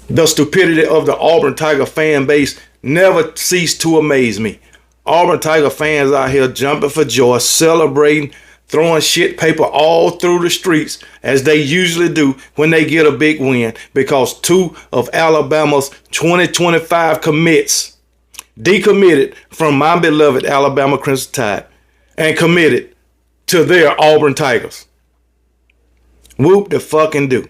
The stupidity of the Auburn Tiger fan base never ceased to amaze me. Auburn Tiger fans out here jumping for joy, celebrating, throwing shit paper all through the streets as they usually do when they get a big win, because two of Alabama's 2025 commits decommitted from my beloved Alabama Crimson Tide and committed to their Auburn Tigers. Whoop the fucking do.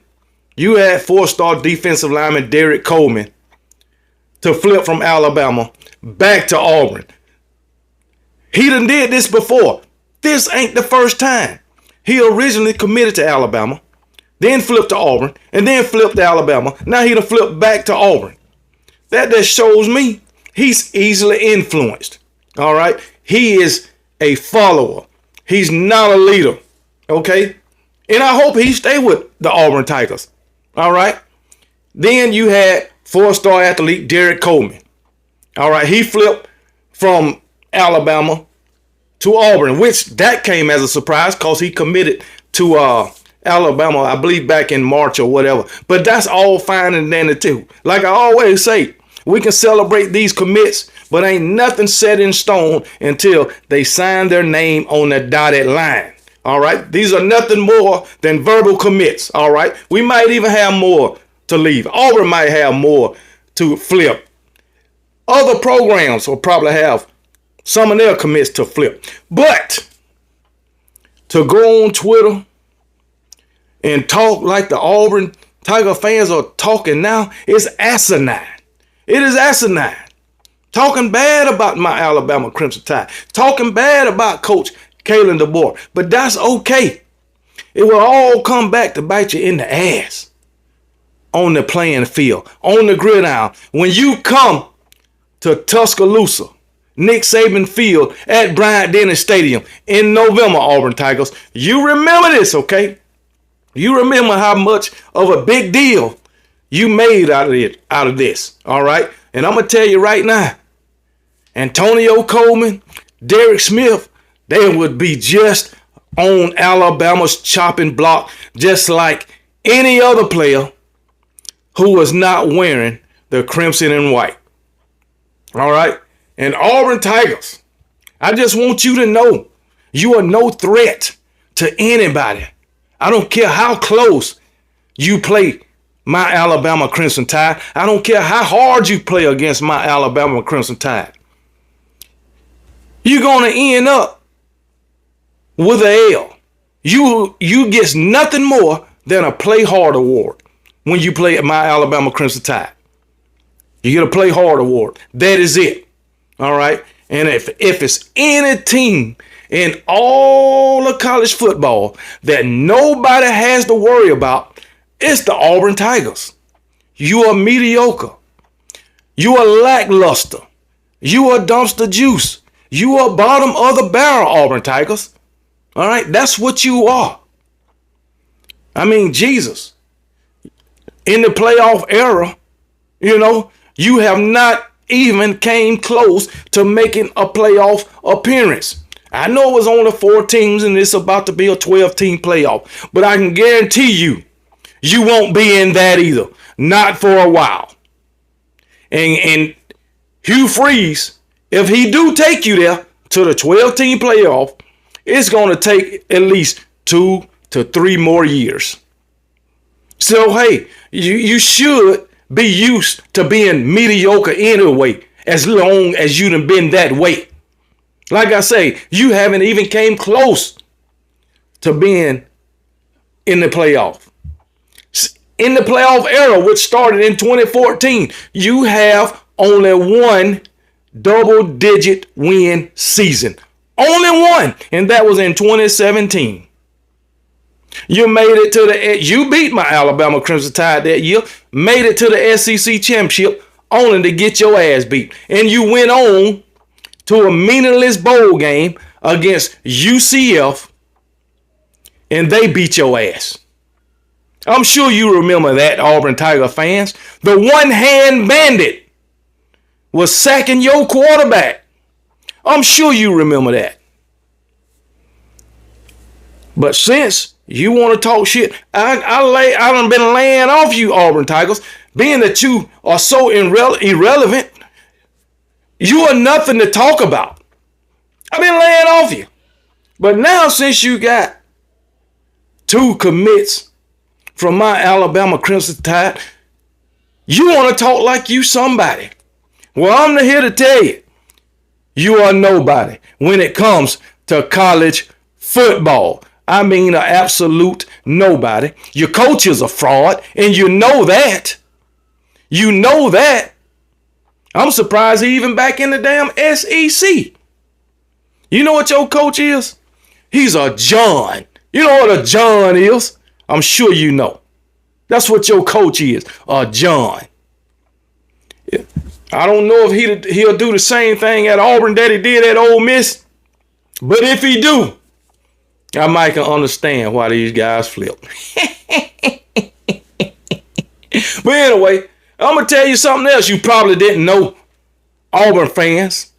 You had four-star defensive lineman Derek Coleman to flip from Alabama back to Auburn. He done did this before. This ain't the first time. He originally committed to Alabama, then flipped to Auburn, and then flipped to Alabama. Now he done flipped back to Auburn. That just shows me he's easily influenced. All right? He is a follower. He's not a leader. Okay? And I hope he stay with the Auburn Tigers. All right? Then you had four-star athlete Derek Coleman. All right? He flipped from Alabama to Auburn, which that came as a surprise because he committed to Alabama, I believe, back in March or whatever. But that's all fine and dandy too. Like I always say, we can celebrate these commits, but ain't nothing set in stone until they sign their name on the dotted line. All right. These are nothing more than verbal commits. All right. We might even have more to leave. Auburn might have more to flip. Other programs will probably have some of their commits to flip. But to go on Twitter and talk like the Auburn Tiger fans are talking now is asinine. It is asinine. Talking bad about my Alabama Crimson Tide. Talking bad about Coach Kalen DeBoer. But that's okay. It will all come back to bite you in the ass. On the playing field. On the gridiron. When you come to Tuscaloosa, Nick Saban Field at Bryant-Denny Stadium in November, Auburn Tigers. You remember this, okay? You remember how much of a big deal you made out of this, all right? And I'm going to tell you right now, Antonio Coleman, Derek Smith, they would be just on Alabama's chopping block, just like any other player who was not wearing the crimson and white, all right? And Auburn Tigers, I just want you to know you are no threat to anybody. I don't care how close you play my Alabama Crimson Tide. I don't care how hard you play against my Alabama Crimson Tide. You're going to end up with an L. You get nothing more than a play hard award when you play at my Alabama Crimson Tide. You get a play hard award. That is it. All right. And if it's any team in all of college football that nobody has to worry about, it's the Auburn Tigers. You are mediocre. You are lackluster. You are dumpster juice. You are bottom of the barrel, Auburn Tigers. All right. That's what you are. I mean, Jesus. In the playoff era, you have not even came close to making a playoff appearance. I know it was only 4 teams and it's about to be a 12-team playoff, but I can guarantee you won't be in that either. Not for a while. And Hugh Freeze, if he do take you there to the 12-team playoff, it's going to take at least 2 to 3 more years. So, hey, you should be used to being mediocre anyway, as long as you done been that way. Like I say, you haven't even came close to being in the playoff. In the playoff era, which started in 2014, you have only one double-digit win season. Only one, and that was in 2017. You made it to you beat my Alabama Crimson Tide that year, made it to the SEC championship only to get your ass beat. And you went on to a meaningless bowl game against UCF and they beat your ass. I'm sure you remember that, Auburn Tiger fans. The one-hand bandit was sacking your quarterback. I'm sure you remember that. But since you want to talk shit, I done been laying off you, Auburn Tigers, being that you are so irrelevant, you are nothing to talk about. I've been laying off you. But now since you got 2 commits from my Alabama Crimson Tide, you want to talk like you somebody. Well, I'm here to tell you, you are nobody when it comes to college football. I mean, an absolute nobody. Your coach is a fraud, and you know that. You know that. I'm surprised he even back in the damn SEC. You know what your coach is? He's a John. You know what a John is? I'm sure you know. That's what your coach is, a John. I don't know if he'll do the same thing at Auburn that he did at Ole Miss, but if he do, I might can understand why these guys flip. But anyway, I'm going to tell you something else you probably didn't know, Auburn fans.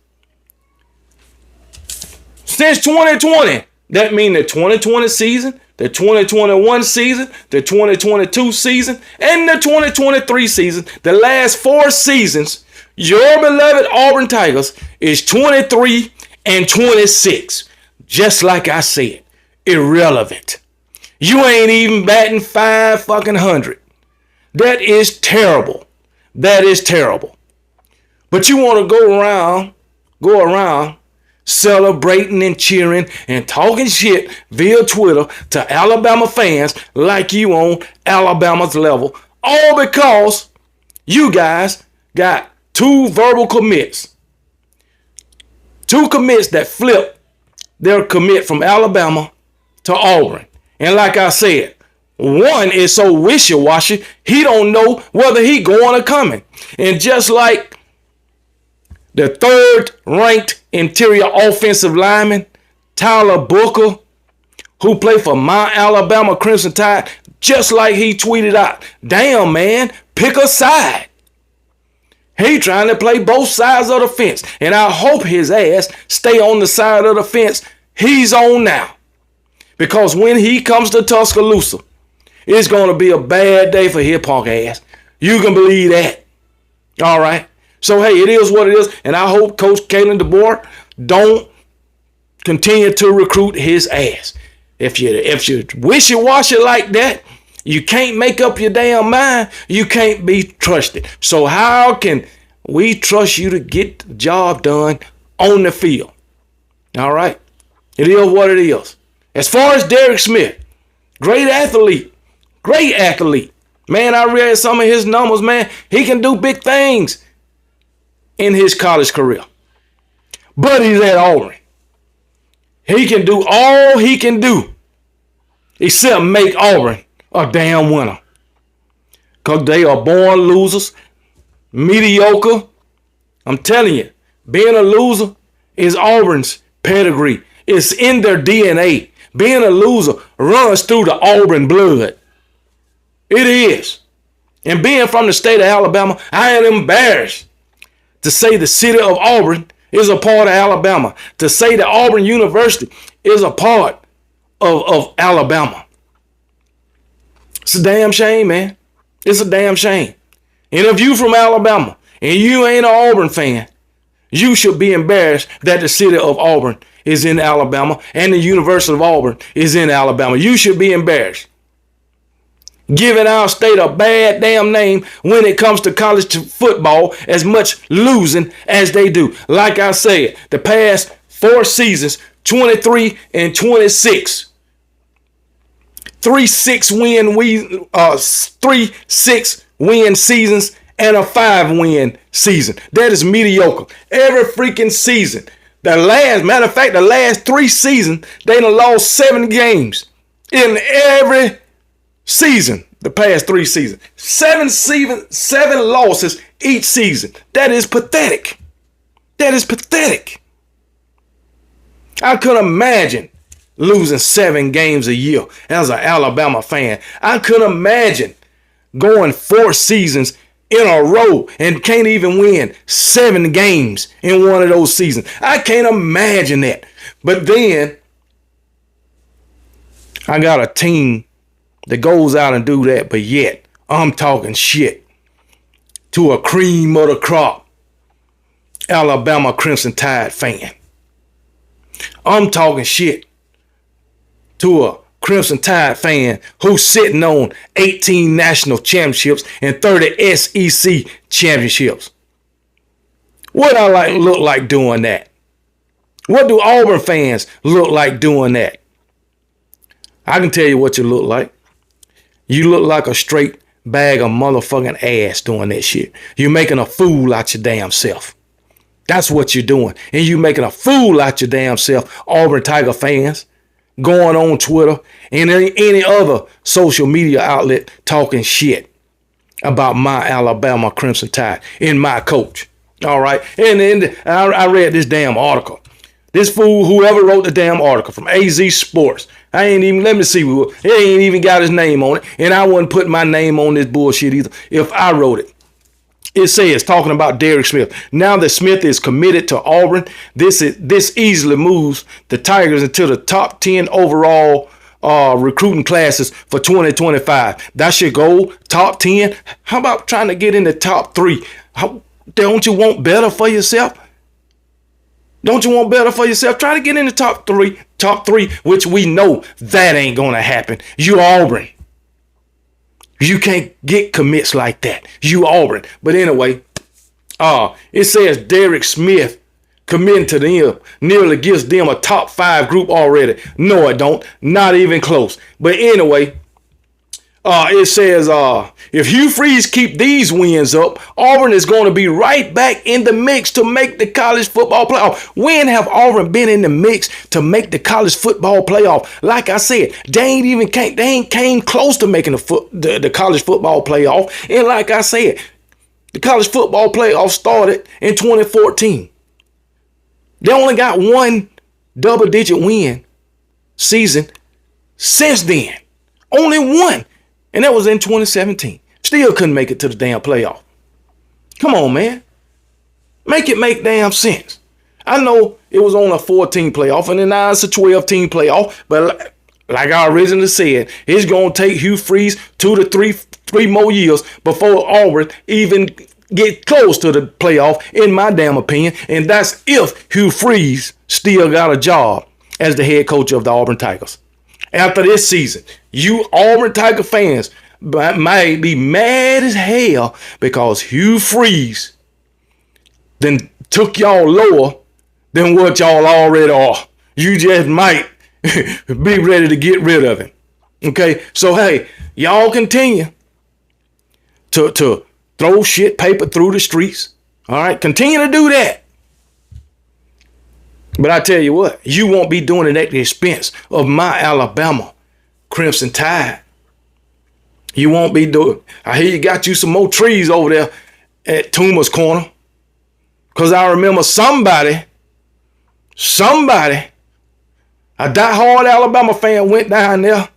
Since 2020, that means the 2020 season, the 2021 season, the 2022 season, and the 2023 season, the last 4 seasons, your beloved Auburn Tigers is 23 and 26. Just like I said, irrelevant. You ain't even batting 500. That is terrible. That is terrible. But you want to go around celebrating and cheering and talking shit via Twitter to Alabama fans like you on Alabama's level, all because you guys got 2 verbal commits. 2 commits that flip their commit from Alabama to Auburn. And like I said, one is so wishy-washy, he don't know whether he going or coming. And just like the 3rd ranked interior offensive lineman, Tyler Booker, who played for my Alabama Crimson Tide, just like he tweeted out, damn man, pick a side. He trying to play both sides of the fence. And I hope his ass stay on the side of the fence he's on now. Because when he comes to Tuscaloosa, it's going to be a bad day for his punk ass. You can believe that. All right. So, hey, it is what it is. And I hope Coach Kalen DeBoer don't continue to recruit his ass. If you wishy-washy like that, you can't make up your damn mind. You can't be trusted. So how can we trust you to get the job done on the field? All right. It is what it is. As far as Derek Smith, great athlete. Great athlete. Man, I read some of his numbers, man. He can do big things in his college career. But he's at Auburn. He can do all he can do except make Auburn a damn winner. Because they are born losers, mediocre. I'm telling you, being a loser is Auburn's pedigree. It's in their DNA. Being a loser runs through the Auburn blood. It is. And being from the state of Alabama, I am embarrassed to say the city of Auburn is a part of Alabama. To say that Auburn University is a part of Alabama. It's a damn shame, man. It's a damn shame. And if you from Alabama and you ain't an Auburn fan, you should be embarrassed that the city of Auburn is in Alabama and the University of Auburn is in Alabama. You should be embarrassed. Giving our state a bad damn name when it comes to college football, as much losing as they do. Like I said, the past 4 seasons, 23 and 26. 3 6 win seasons and a 5-win season. That is mediocre. Every freaking season. Matter of fact, the last 3 seasons, they done lost 7 games in every season. The past 3 seasons. 7 losses each season. That is pathetic. That is pathetic. I couldn't imagine losing 7 games a year as an Alabama fan. I couldn't imagine going 4 seasons in a row and can't even win 7 games in one of those seasons. I can't imagine that. But then I got a team that goes out and do that, but yet I'm talking shit to a cream of the crop Alabama Crimson Tide fan. I'm talking shit to a Crimson Tide fan who's sitting on 18 national championships and 30 SEC championships. What I look like doing that? What do Auburn fans look like doing that? I can tell you what you look like. You look like a straight bag of motherfucking ass doing that shit. You're making a fool out your damn self. That's what you're doing. And you making a fool out your damn self, Auburn Tiger fans, going on Twitter and any other social media outlet talking shit about my Alabama Crimson Tide and my coach. All right. And then I read this damn article. This fool, whoever wrote the damn article from AZ Sports, let me see, it ain't even got his name on it. And I wouldn't put my name on this bullshit either if I wrote it. It says, talking about Derek Smith, now that Smith is committed to Auburn, this easily moves the Tigers into the top 10 overall recruiting classes for 2025. That's your goal, top 10. How about trying to get in the top 3? Don't you want better for yourself? Don't you want better for yourself? Try to get in the top three, which we know that ain't going to happen. You Auburn. You can't get commits like that. You Auburn. But anyway, it says Derek Smith committing to them nearly gives them a top 5 group already. No, it don't. Not even close. But anyway, it says if Hugh Freeze keep these wins up, Auburn is going to be right back in the mix to make the college football playoff. When have Auburn been in the mix to make the college football playoff? Like I said, they ain't came close to making the college football playoff. And like I said, the college football playoff started in 2014. They only got one double-digit win season since then. Only one. And that was in 2017. Still couldn't make it to the damn playoff. Come on, man. Make it make damn sense. I know it was on a 14 playoff, and then now it's a 12-team playoff. But like I originally said, it's going to take Hugh Freeze 2 to 3 more years before Auburn even get close to the playoff, in my damn opinion. And that's if Hugh Freeze still got a job as the head coach of the Auburn Tigers. After this season, you Auburn Tiger fans might be mad as hell because Hugh Freeze then took y'all lower than what y'all already are. You just might be ready to get rid of him. Okay, so hey, y'all continue to throw shit paper through the streets. All right, continue to do that. But I tell you what, you won't be doing it at the expense of my Alabama Crimson Tide. You won't be doing it. I hear you got you some more trees over there at Toomer's Corner. Because I remember somebody, a diehard Alabama fan went down there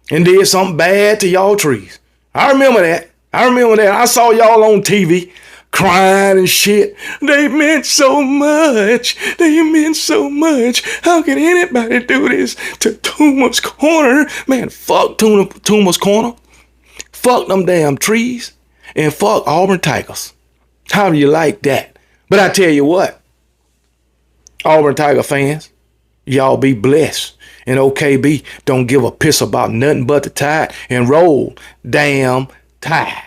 and did something bad to y'all trees. I remember that. I saw y'all on TV. Crying and shit. They meant so much. How can anybody do this to Toomer's Corner? Man, fuck Toomer's Corner. Fuck them damn trees. And fuck Auburn Tigers. How do you like that? But I tell you what, Auburn Tiger fans, y'all be blessed. And OKB don't give a piss about nothing but the Tide, and roll damn Tide.